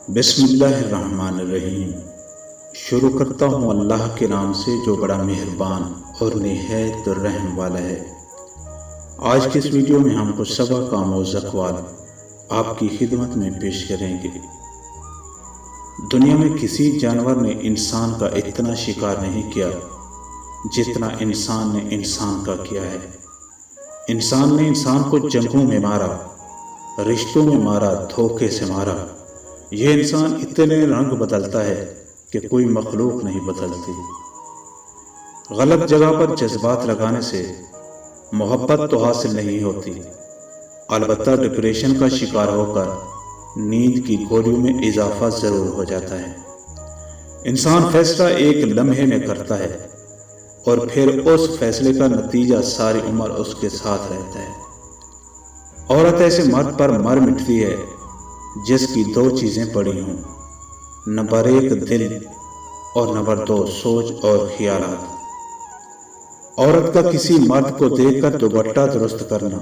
بسم اللہ الرحمن الرحیم۔ شروع کرتا ہوں اللہ کے نام سے جو بڑا مہربان اور نہایت رحم والا ہے۔ آج کی اس ویڈیو میں ہم کچھ سبق آموز اقوال آپ کی خدمت میں پیش کریں گے۔ دنیا میں کسی جانور نے انسان کا اتنا شکار نہیں کیا جتنا انسان نے انسان کا کیا ہے۔ انسان نے انسان کو جنگوں میں مارا، رشتوں میں مارا، دھوکے سے مارا۔ یہ انسان اتنے رنگ بدلتا ہے کہ کوئی مخلوق نہیں بدلتی۔ غلط جگہ پر جذبات لگانے سے محبت تو حاصل نہیں ہوتی، البتہ ڈپریشن کا شکار ہو کر نیند کی گولیوں میں اضافہ ضرور ہو جاتا ہے۔ انسان فیصلہ ایک لمحے میں کرتا ہے اور پھر اس فیصلے کا نتیجہ ساری عمر اس کے ساتھ رہتا ہے۔ عورت ایسے مرد پر مر مٹتی ہے جس کی دو چیزیں پڑی ہوں، نمبر 1 دل اور نمبر 2 سوچ اور خیالات۔ عورت کا کسی مرد کو دیکھ کر دوپٹہ درست کرنا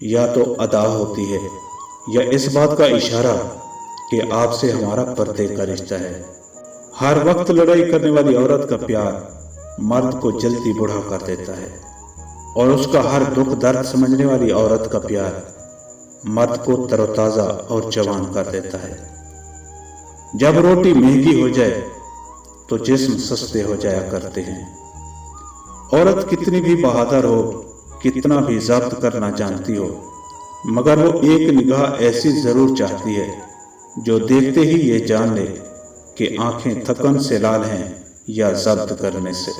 یا تو ادا ہوتی ہے یا اس بات کا اشارہ کہ آپ سے ہمارا پردے کا رشتہ ہے۔ ہر وقت لڑائی کرنے والی عورت کا پیار مرد کو جلدی بوڑھا کر دیتا ہے، اور اس کا ہر دکھ درد سمجھنے والی عورت کا پیار مرد کو تر و تازہ اور جوان کر دیتا ہے۔ جب روٹی مہنگی ہو جائے تو جسم سستے ہو جایا کرتے ہیں۔ عورت کتنی بھی بہادر ہو، کتنا بھی ضبط کرنا جانتی ہو، مگر وہ ایک نگاہ ایسی ضرور چاہتی ہے جو دیکھتے ہی یہ جان لے کہ آنکھیں تھکن سے لال ہیں یا ضبط کرنے سے۔